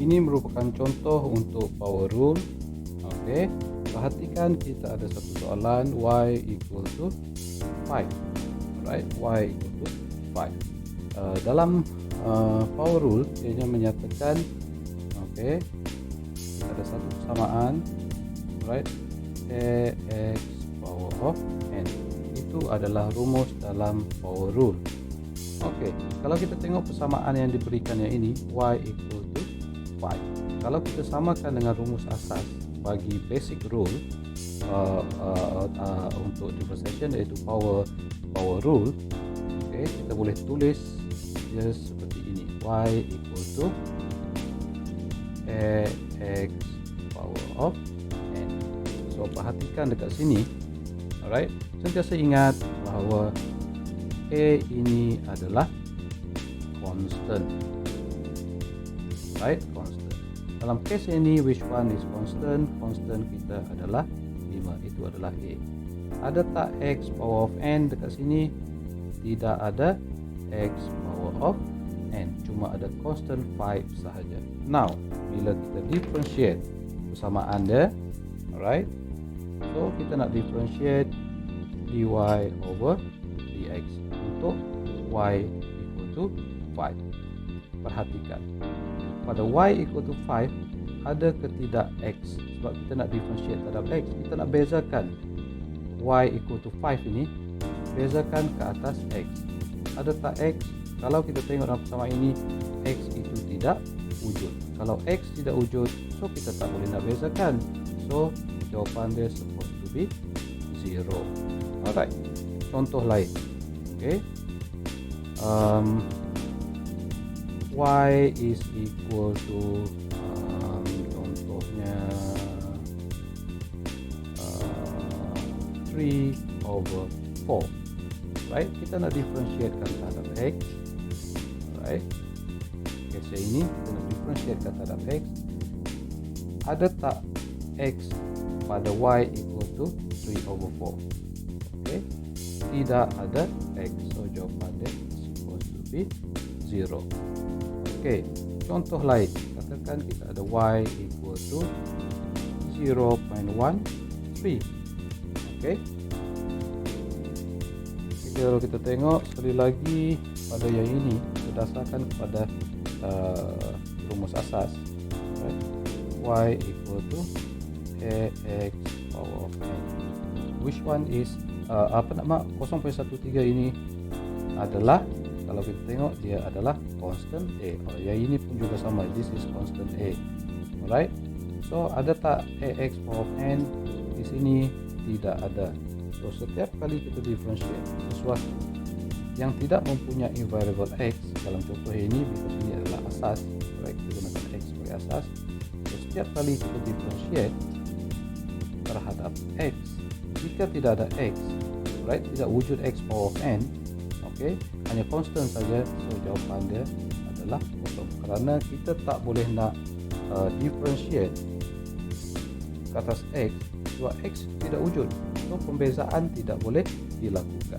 Ini merupakan contoh untuk power rule. Oke, perhatikan kita ada satu soalan y equal to 5. Alright, y equal to 5. Dalam power rule dia menyatakan kita ada satu persamaan, right, ax power of n. Itu adalah rumus dalam power rule. Kalau kita tengok persamaan yang diberikannya ini, y equal to 5. Kalau kita samakan dengan rumus asas bagi basic rule untuk differentiation, iaitu power rule, kita boleh tulis dia seperti ini, y equal to ax power of n. So perhatikan dekat sini, alright, sentiasa ingat bahawa a ini adalah constant, right, constant. Dalam case ini, which one is constant? Constant kita adalah 5, itu adalah a. Ada tak x power of n dekat sini? Tidak ada x power of n, cuma ada constant 5 sahaja. Now, bila kita differentiate persamaan dia, alright, so kita nak differentiate dy over dx untuk y equal to 5. Perhatikan, pada y equal to 5 ada ke tidak x? Sebab kita nak differentiate terhadap x, kita nak bezakan y equal to 5 ini, bezakan ke atas x. Ada tak x? Kalau kita tengok dalam persamaan ini, x itu tidak wujud. Kalau x tidak wujud, so kita tak boleh nak bezakan. So jawapan dia supposed to be 0. Alright, contoh lain. Y is equal to contohnya 3 over 4. Right, kita nak differentiatekan terhadap x. Right, case ini kita nak differentiatekan terhadap x. Ada tak x pada y equal to 3 over 4? Tidak ada x, so jawapan dia supposed to be 0. Contoh lain, katakan kita ada y equal to 0.13. Kalau kita tengok sekali lagi pada yang ini, berdasarkan kepada rumus asas, right, y equal to ax power of n. Which one is 0.13 ini adalah, kalau kita tengok, dia adalah constant a. Yang ini pun juga sama, this is constant a. Alright, so ada tak ax power of n? Di sini tidak ada. So setiap kali kita differentiate sesuatu yang tidak mempunyai variable x, dalam contoh ini, because ini adalah asas, right, kita gunakan x sebagai asas. So setiap kali kita differentiate terhadap x, jika tidak ada x, right, tidak wujud x power of n, hanya constant saja, so jawapan dia adalah kosong. Kerana kita tak boleh nak differentiate ke atas x, sebab x tidak wujud, so pembezaan tidak boleh dilakukan.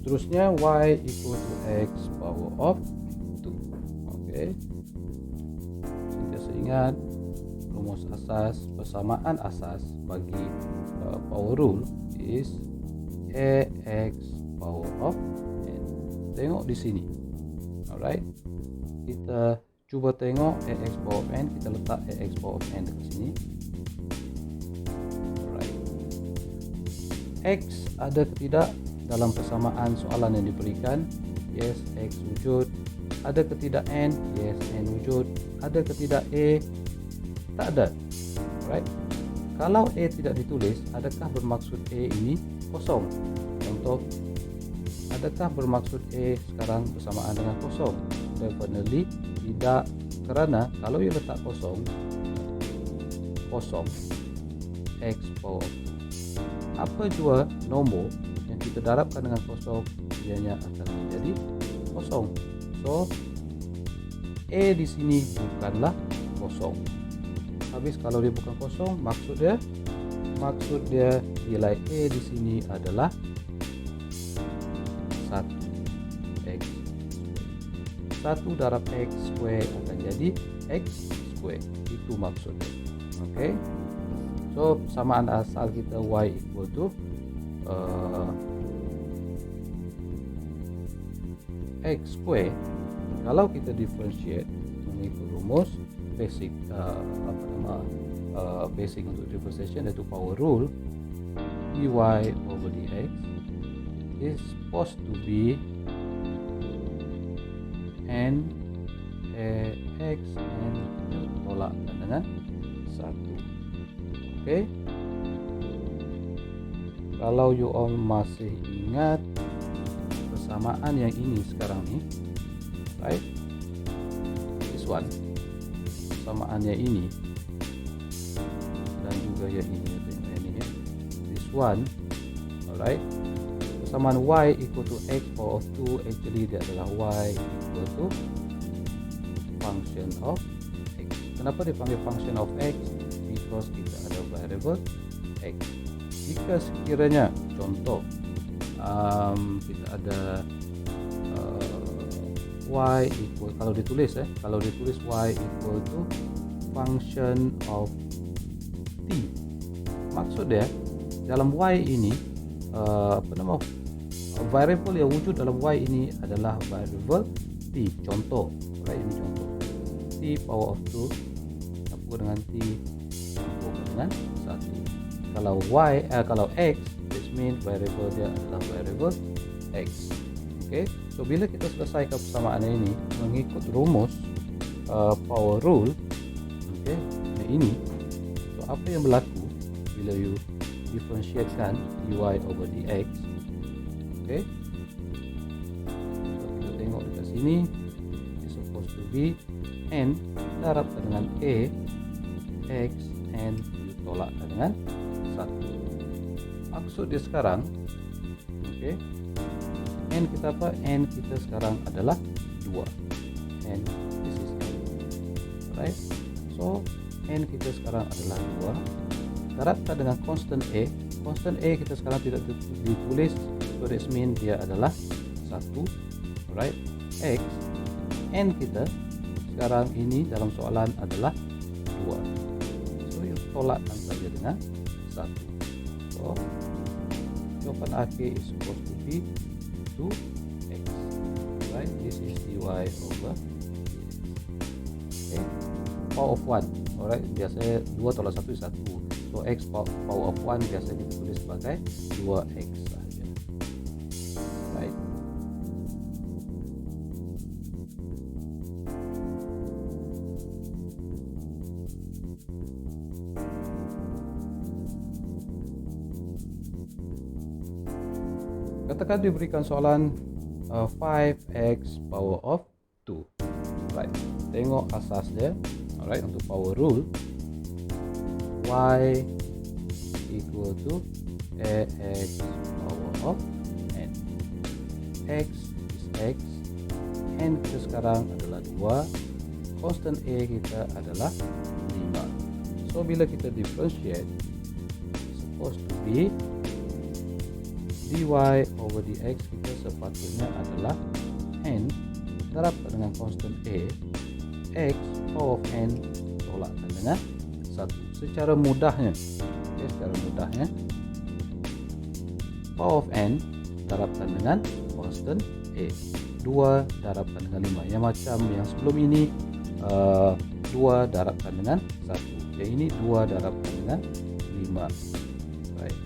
Seterusnya, y equal to x power of 2. Sentiasa ingat rumus asas, persamaan asas bagi power rule is ax power of n. Tengok di sini. Alright, kita cuba tengok ax power of n, kita letak ax power of n dekat sini. Alright, x ada ke tidak dalam persamaan soalan yang diberikan? Yes, x wujud. Ada ke tidak n? Yes, n wujud. Ada ke tidak a? Tak ada. Right? Kalau a tidak ditulis, adakah bermaksud a ini kosong? Contoh, adakah bermaksud a sekarang bersamaan dengan kosong? Definitely tidak, kerana kalau ia letak kosong, x power of 2. Apa jua nombor yang kita darabkan dengan kosong, ianya akan menjadi kosong. So a di sini bukanlah kosong. Habis kalau dia bukan kosong, maksud dia nilai A di sini adalah 1 X. 1 darab X square akan jadi X square. Itu maksudnya. Oke. So persamaan asal kita Y equal to X square. Kalau kita differentiate mengikut rumus basic basic untuk differentiation, iaitu power rule, dy over dx is supposed to be n x n tolakkan dengan 1. Oke. Kalau you all masih ingat persamaan yang ini sekarang nih, right? This one, persamaannya ini dan juga yang ini, ya. This one, alright. Persamaan y equal to x power of 2, actually dia adalah y equal to function of x. Kenapa dipanggil function of x? Because kita ada variable x. Jika sekiranya contoh kita ada y equal, kalau ditulis y equal to function of t, maksud dia dalam y ini variable yang wujud dalam y ini adalah variable t. Contoh, right, ini contoh t power of 2 campur dengan t campur dengan 1. Kalau x, which means variable dia adalah variable x. Okay, so bila kita selesaikan persamaan ini mengikut rumus power rule, okay, ini, so apa yang berlaku bila you differentiatekan dy over dx, okay, so kita tengok dekat sini, it's supposed to be n darabkan dengan a x n you tolakkan dengan 1. Maksud dia sekarang, okay, n kita apa? N kita sekarang adalah 2. N, this is n, right? So n kita sekarang adalah 2. Darabkan dengan constant a. Constant a kita sekarang tidak ditulis, so that means dia adalah 1, right? X, n kita sekarang ini dalam soalan adalah 2. So you tolakkan saja dengan 1. So jawapan akhir is supposed to be 2x, right? This is dy over dx. Okay, power of 1, alright, biasanya 2 tolak 1 is 1, so x power of 1 biasanya ditulis sebagai 2x saja, right? Katakan diberikan soalan 5x power of 2, right? Tengok asas dia, alright, untuk power rule, y equal to ax power of n. X is x, n kita sekarang adalah 2, constant a kita adalah 5. So bila kita differentiate, supposed to be dy over dx kita sepatutnya adalah n darabkan dengan constant a, x power of n tolakkan dengan 1. Secara mudahnya, okay, power of n darabkan dengan constant a, 2 darabkan dengan 5. Yang macam yang sebelum ini 2 darabkan dengan 1. Yang ini 2 darabkan dengan 5, right?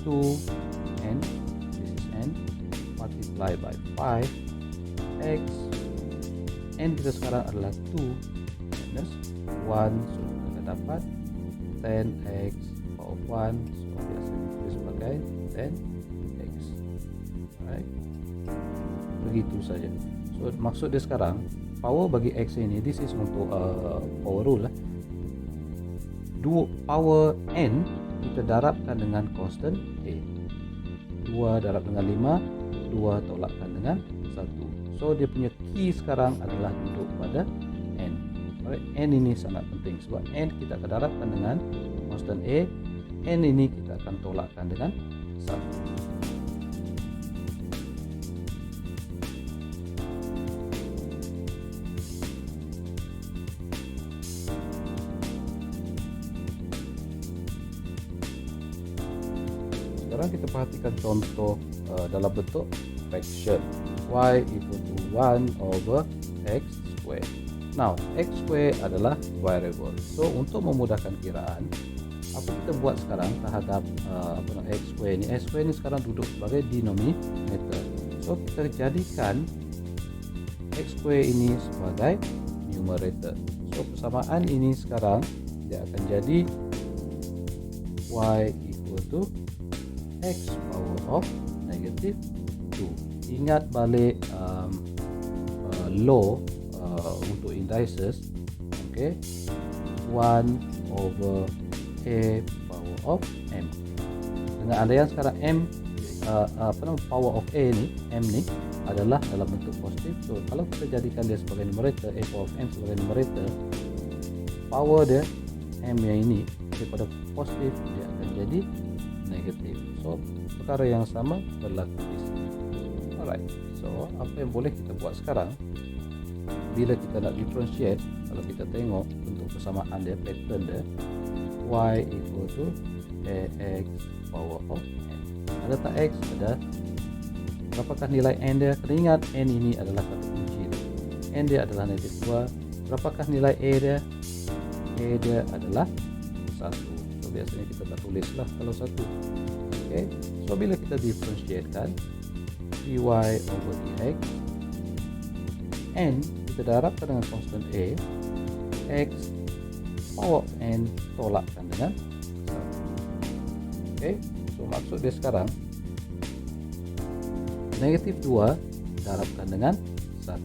2 n, this is n, multiply by 5 x, n kita sekarang adalah 2 minus 1, so kita dapat 10x power 1, so biasa ditulis sebagai 10x, right? Begitu saja. So maksud dia sekarang power bagi x ini, this is untuk power rule, power n kita darabkan dengan constant a, 2 darab dengan 5, 2 tolakkan dengan 1. So dia punya key sekarang adalah duduk pada n. Alright, n ini sangat penting sebab n kita akan darabkan dengan constant a, n ini kita akan tolakkan dengan 1. Sekarang kita perhatikan contoh dalam bentuk fraction. Y equal to 1 over x square. Now, x square adalah variable. So, untuk memudahkan kiraan, apa kita buat sekarang terhadap x square ni? X square ni sekarang duduk sebagai denominator. So, kita jadikan x square ini sebagai numerator. So, persamaan ini sekarang dia akan jadi y equal to x power of negative 2. Ingat balik law untuk indices, okay, 1 over a power of m. Dengan andaian sekarang m power of a ni, m ni adalah dalam bentuk positif. So kalau kita jadikan dia sebagai numerator, a power of m sebagai numerator, power dia m yang ini daripada positif dia akan jadi negatif. So perkara yang sama berlaku di sini. Alright, so apa yang boleh kita buat sekarang bila kita nak differentiate? Kalau kita tengok bentuk persamaan dia, pattern dia, y equal to ax power of n. Ada tak x? Ada. Berapakah nilai n dia? Kena ingat n ini adalah kata kunci dia. N dia adalah negatif 2. Berapakah nilai a dia? A dia adalah 1. So biasanya kita tak tulis lah kalau 1. Okay. So bila kita differentiatekan dy over dx, n kita darabkan dengan constant a, x power of n tolakkan dengan 1. Okay. So maksud dia sekarang negatif 2 darabkan dengan 1.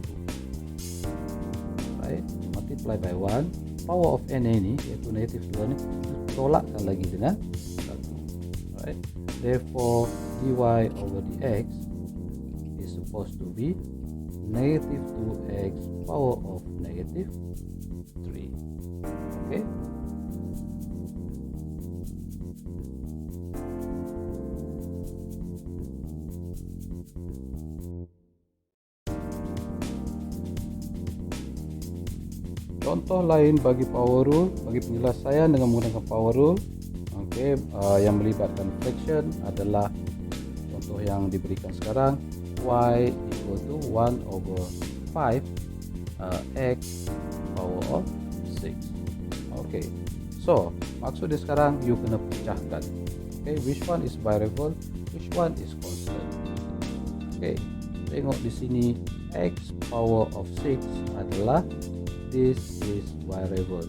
Right. Multiply by 1. Power of n ini iaitu negatif 2 ni tolakkan lagi dengan 1. Right. Therefore dy over dx is supposed to be negative 2x power of negative 3. Okay. Contoh lain bagi power rule, bagi penyelesaian dengan menggunakan power rule, okay, yang melibatkan fraction adalah contoh yang diberikan sekarang. Y equal to 1 over 5 x power of 6. Okay, so maksud dia sekarang you kena pecahkan. Okay, which one is variable, which one is constant. Okay, tengok di sini x power of 6 adalah, this is variable,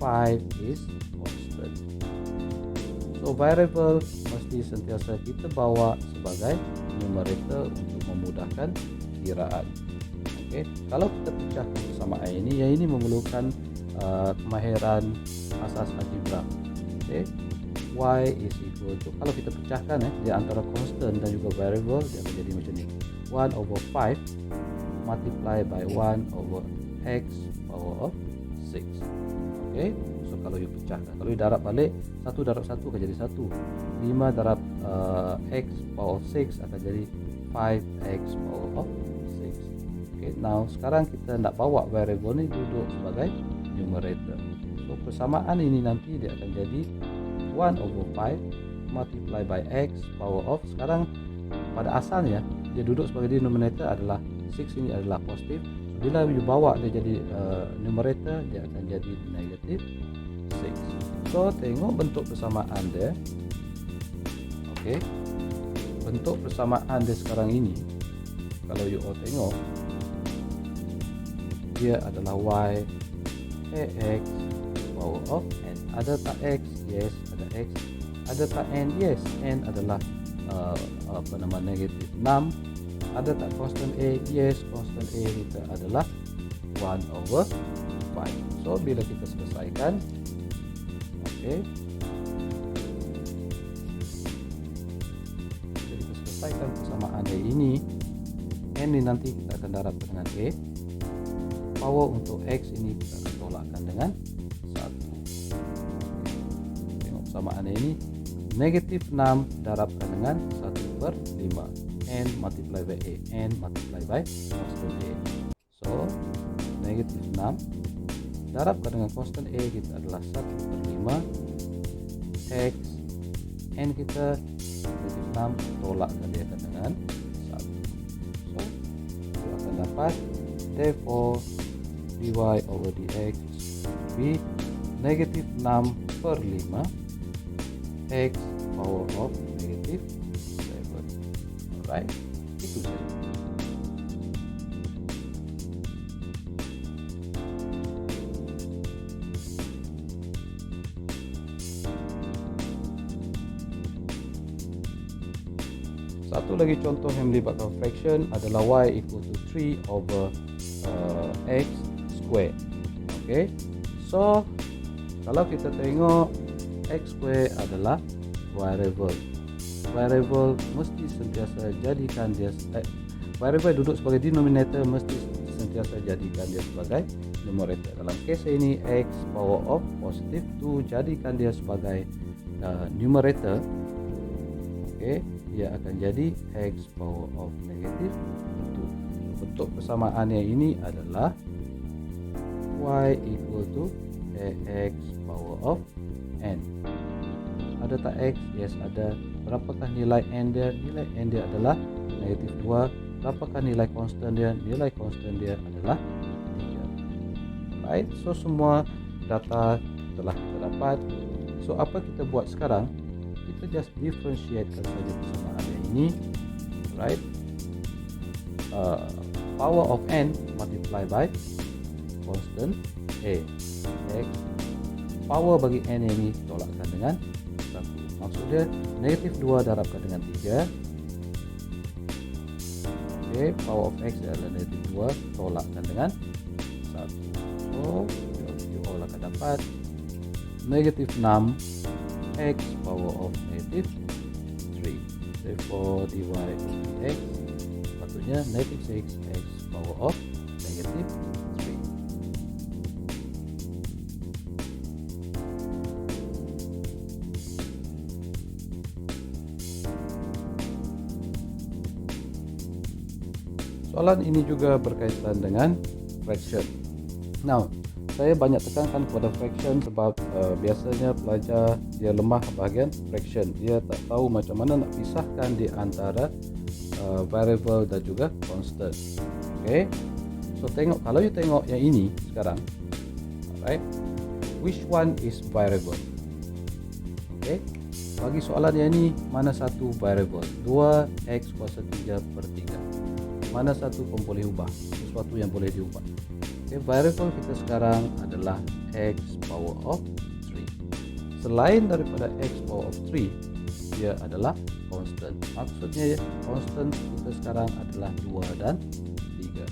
5 is constant. So variable mesti sentiasa kita bawa sebagai numerator untuk memudahkan kiraan. Okay. Kalau kita pecahkan persamaan ini, yang ini memerlukan kemahiran asas algebra. Okay. Y is equal to, kalau kita pecahkan dia antara constant dan juga variable, dia akan jadi macam ni, 1 over 5 multiply by 1 over x power of 6. Okay. So kalau you pecahkan, kalau you darab balik, 1 darab 1 akan jadi 1. 5 darab x power of 6 akan jadi 5x power of 6. Okay, now sekarang kita nak bawa variable ni duduk sebagai numerator. So persamaan ini nanti dia akan jadi 1 over 5 multiply by x power of, sekarang pada asalnya dia duduk sebagai denominator adalah 6 ini adalah positif. Bila you bawa dia jadi numerator, dia akan jadi negative 6. So tengok bentuk persamaan dia. Okay, bentuk persamaan dia sekarang ini, kalau you all tengok, dia adalah y ax power of n. Ada tak x? Yes, ada x. Ada tak n? Yes, n adalah negatif 6. Ada tak constant a? Yes, constant a kita adalah 1 over 5. So bila kita selesaikan, okay, bila kita selesaikan persamaan dia ini, N ini nanti kita akan darabkan dengan A. Power untuk X ini kita akan tolakkan dengan 1. Tengok persamaannya ini. Negatif 6 darabkan dengan 1/5. N multiply by A. N multiply by constant A. So, negatif 6 darabkan dengan constant A kita adalah 1/5. X N kita negatif 6 tolakkan dia dengan 1. So, kita akan dapat therefore dy over dx be negatif 6/5 x power of negatif 7. Alright, itu saja. Satu lagi contoh yang melibatkan fraction adalah y equal to 3 over x square. Okay, so kalau kita tengok x square adalah variable. Variable mesti sentiasa jadikan dia variable duduk sebagai denominator, mesti sentiasa jadikan dia sebagai numerator. Dalam kes ini x power of positive 2 jadikan dia sebagai numerator. Okay, dia akan jadi x power of negative 2. Bentuk persamaannya ini adalah y equal to ax power of n. Ada tak x? Yes, ada. Berapakah nilai n dia? Nilai n dia adalah negatif 2. Berapakah nilai constant dia? Nilai constant dia adalah 3. Right, so semua data telah kita dapat. So apa kita buat sekarang? Kita just differentiatekan saja persamaannya ini. Right, power of n multiply by constant a. X power bagi n ini tolakkan dengan 1. Maksudnya negatif 2 darabkan dengan 3. Okay, power of x adalah negatif 2 tolakkan dengan 1. So you all akan dapat negatif 6 x power of negatif 3. Therefore dy dx sepatutnya negatif 6 x power of negatif 3. Soalan ini juga berkaitan dengan fraction. Now, saya banyak tekankan kepada fraction sebab biasanya pelajar dia lemah bahagian fraction. Dia tak tahu macam mana nak pisahkan di antara variable dan juga constant. Okay, so tengok, kalau you tengok yang ini sekarang, alright, which one is variable? Okay, bagi soalan yang ini, mana satu variable? 2x kuasa 3/3. Mana satu pun boleh ubah, sesuatu yang boleh diubah. Okay, variable kita sekarang adalah x power of 3. Selain daripada x power of 3, dia adalah constant. Maksudnya constant kita sekarang adalah 2 dan 3.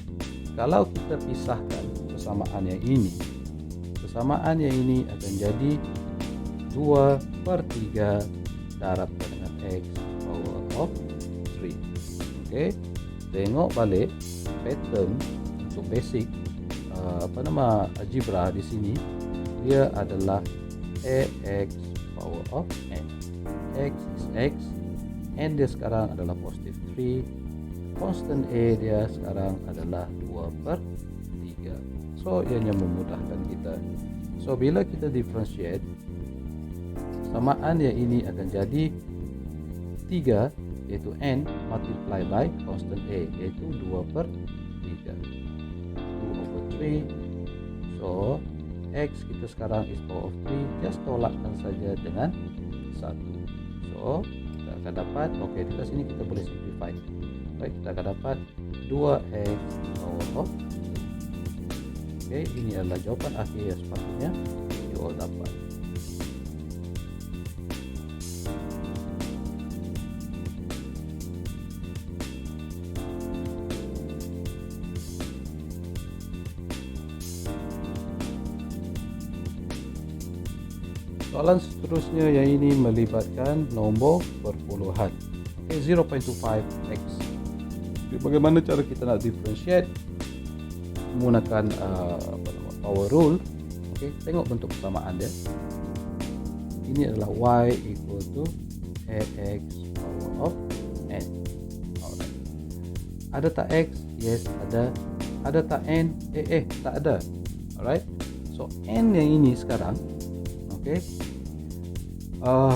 Kalau kita pisahkan persamaan yang ini, persamaan yang ini akan jadi 2/3 darabkan dengan x power of 3. Okay, tengok balik pattern untuk basic algebra di sini, dia adalah ax power of n. X is x, n dia sekarang adalah positive 3, constant a dia sekarang adalah 2/3. So ianya memudahkan kita. So bila kita differentiate, samaan yang ini akan jadi 3 iaitu n multiply by constant a iaitu 2/3. 2/3. So x kita sekarang is power of 3, just tolakkan saja dengan 1. So kita akan dapat, okay, di sini kita boleh simplify. Baik, kita akan dapat 2x power of 2. Okay, ini adalah jawapan akhir yang sepatutnya you all dapat. Soalan seterusnya yang ini melibatkan nombor perpuluhan. Okay, 0.25x. Okay, bagaimana cara kita nak differentiate menggunakan power rule? Okay, tengok bentuk persamaan dia. Ini adalah y equal to ax power of n. Alright. Ada tak x? Yes, ada. Ada tak n? Tak ada. Alright. So n yang ini sekarang, okay,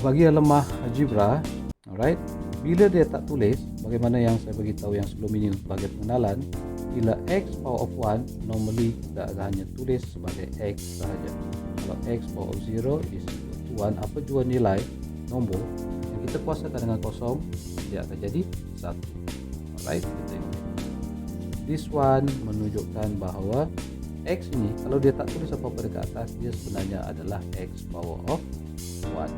bagi yang lemah algebra, alright, bila dia tak tulis, bagaimana yang saya beritahu yang sebelum ini sebagai pengenalan, bila x power of 1, normally kita hanya tulis sebagai x sahaja. Kalau x power of 0 is equal to 1, apa jua nilai nombor yang kita kuasakan dengan kosong, dia akan jadi 1. Alright, kita tengok. This one menunjukkan bahawa x ini, kalau dia tak tulis apa-apa dekat atas, dia sebenarnya adalah x power of 1.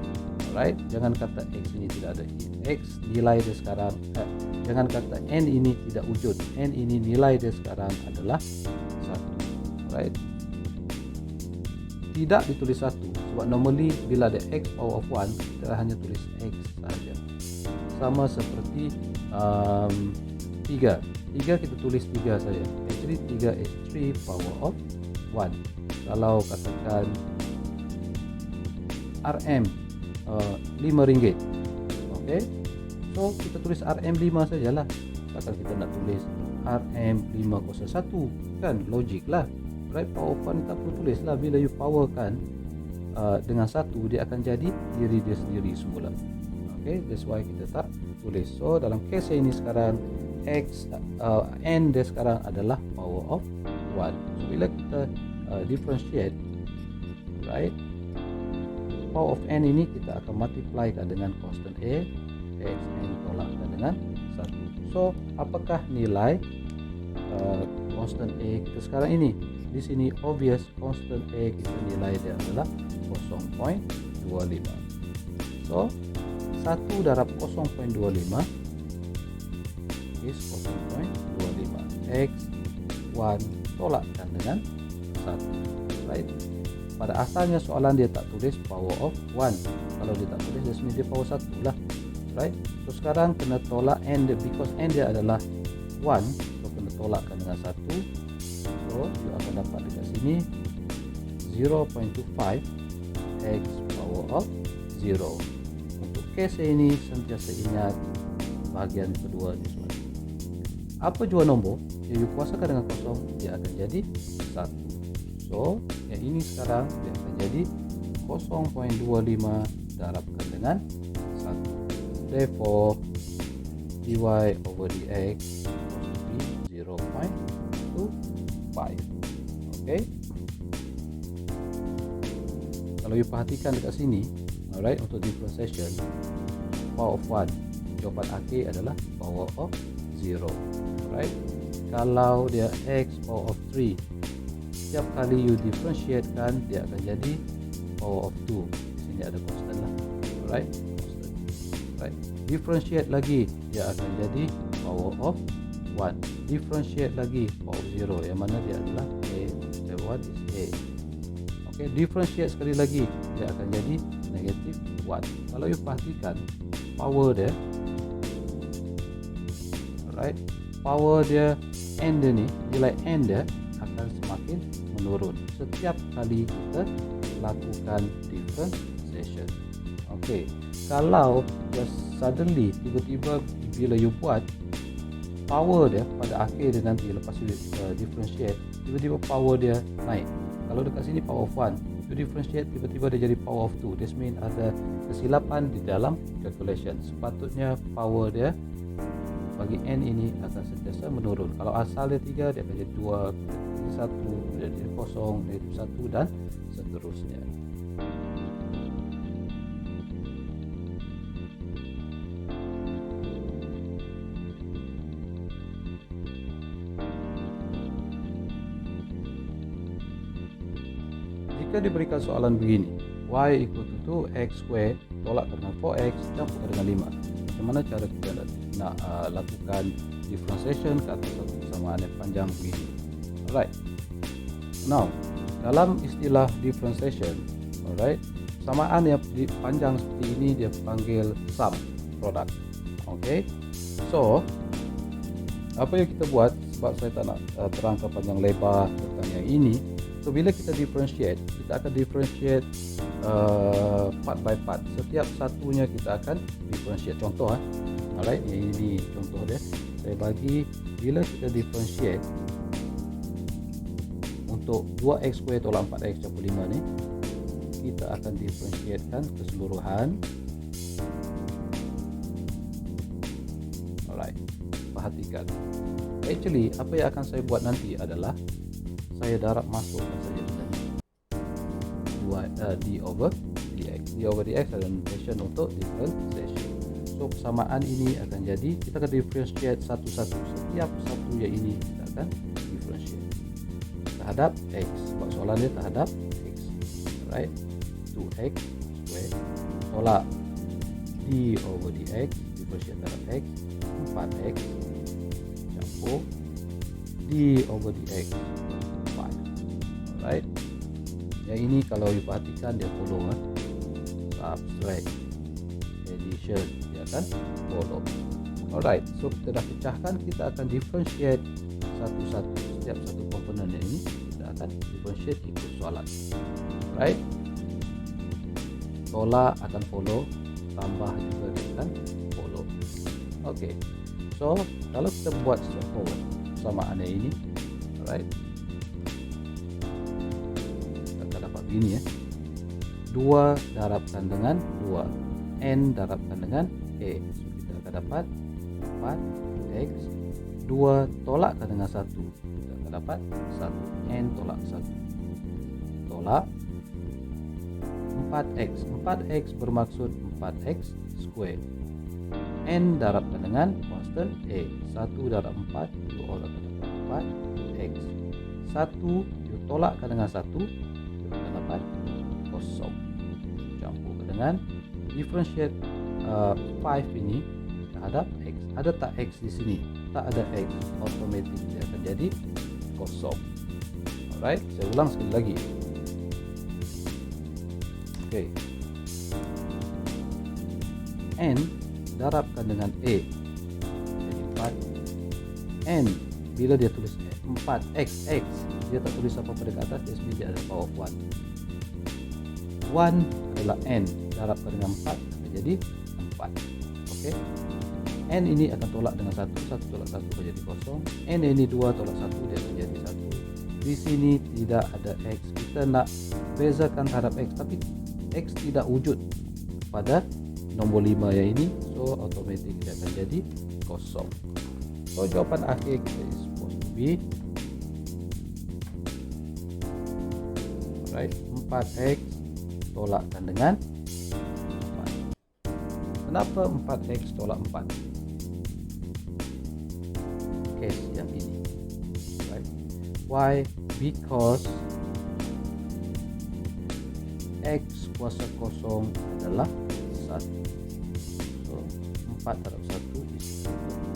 Alright, jangan kata x ini tidak ada. X nilai dia sekarang, jangan kata n ini tidak wujud. N ini nilai dia sekarang adalah 1. Alright, tidak ditulis 1 sebab normally bila ada x power of 1, kita hanya tulis x saja. Sama seperti 3 kita tulis 3 saja. Actually 3 is 3 power of 1. Kalau katakan RM RM5, okay, so kita tulis RM5 sajalah. Takkan kita nak tulis RM501, kan logik lah. Right, power of 1 tak perlu tulis lah. Bila you powerkan dengan 1, dia akan jadi diri dia sendiri semula. Okay, that's why kita tak tulis. So dalam case ini sekarang x n dia sekarang adalah power of 1. So bila kita differentiate, right, power of n ini kita akan multiplykan dengan constant a, x n tolakkan dengan 1. So apakah nilai constant a kita sekarang ini? Di sini obvious, constant a kita nilai dia adalah 0.25. So 1 darab 0.25 is 0.25. X 1 tolakkan dengan 1. Right? Pada asalnya soalan dia tak tulis power of 1. Kalau dia tak tulis, dia sebenarnya power 1 lah. Right? So sekarang kena tolak n dia, because n dia adalah 1. So kena tolakkan dengan 1. So you akan dapat dekat sini 0.25 x power of 0. Untuk case ini sentiasa ingat bahagian kedua ni semua. Apa jua nombor yang you kuasakan dengan kosong, dia akan jadi 1. So yang ini sekarang dia akan jadi 0.25 darabkan dengan 1. Therefore dy over dx must be 0.25. Okay, kalau you perhatikan dekat sini, alright, untuk differentiation power of 1, jawapan akhir adalah power of 0. Alright, kalau dia x power of 3, setiap kali you differentiatekan, dia akan jadi power of 2. Di sini ada constant lah. Alright, constant. Right, differentiate lagi, dia akan jadi power of 1. Differentiate lagi power of 0, yang mana dia adalah a. Step 1 is a. Okay, differentiate sekali lagi, dia akan jadi negative 1. Kalau you perhatikan power dia, alright, power dia n dia ni, nilai n dia akan semakin menurun setiap kali kita lakukan differentiation. Okay, kalau just suddenly tiba-tiba bila you buat, power dia pada akhir dia nanti lepas you differentiate, tiba-tiba power dia naik. Kalau dekat sini power of 1, you differentiate, tiba-tiba dia jadi power of 2. This mean ada kesilapan di dalam calculation. Sepatutnya power dia bagi n ini akan sentiasa menurun. Kalau asal dia 3, dia akan jadi 2, jadi 1, jadi 0, jadi 1 dan seterusnya. Jika diberikan soalan begini, y equal to 2x square tolak dengan 4x campur dengan 5, macam mana cara kita nak lakukan differentiation ke atas satu persamaan yang panjang begini? Alright, now dalam istilah differentiation, alright, persamaan yang panjang seperti ini dia panggil sum product. Okay, so apa yang kita buat, sebab saya tak nak terangkan panjang lebar tentang yang ini. So bila kita differentiate, kita akan differentiate part by part. Setiap satunya kita akan differentiate. Contoh alright, yang ini contoh dia. Saya bagi, bila kita differentiate untuk 2x² tolak 4x campur 5 ni, kita akan differentiatekan keseluruhan. Alright, perhatikan. Actually, apa yang akan saya buat nanti adalah saya darab masukkan saja d over dx. D over dx adalah notation untuk differentiation. So persamaan ini akan jadi, kita akan differentiate satu-satu. Setiap satu yang ini kita akan differentiate terhadap x, sebab soalan dia terhadap x. Right, 2x square tolak d over dx, differentiate terhadap x, 4x campur d over dx 5. Alright, yang ini kalau you perhatikan dia follow subtract, addition, dia akan follow. Alright, so kita dah pecahkan, kita akan differentiate satu-satu. Setiap satu komponen yang ini kita akan differentiate ikut soalan. Alright, tolak akan follow, tambah juga dia akan follow. Okay, so kalau kita buat straightforward persamaan yang ini, alright, kita akan dapat begini 2 darabkan dengan 2, n darabkan dengan a. So kita akan dapat 4x, 2 tolakkan dengan 1, kita akan dapat 1, n tolak 1, tolak 4x. 4x bermaksud 4x square. N darabkan dengan constant a. 1 darab 4, you all akan dapat 4x. 1 you tolakkan dengan 1, you akan dapat kosong. Campurkan dengan differentiate 5 ini terhadap x. Ada tak x di sini? Tak ada x, automatic dia akan jadi kosong. Alright, saya ulang sekali lagi. Okay, n darabkan dengan a jadi 4. N bila dia tulis 4x, x dia tak tulis apa pada kat atas, dia sebenarnya ada power of 1. 1 adalah n, darabkan dengan 4 akan jadi 4. Okay, n ini akan tolak dengan 1, 1 tolak 1 akan jadi kosong. N ini 2 tolak 1 dia akan jadi 1. Di sini tidak ada x, kita nak bezakan terhadap x, tapi x tidak wujud pada nombor 5 yang ini, so automatic dia akan jadi kosong. So jawapan akhir kita is supposed to be alright, 4x tolakkan dengan 4. Kenapa 4x tolak 4? Case yang ini, right? Why? Because x kuasa kosong adalah 1. So 4 darab 1 is 4.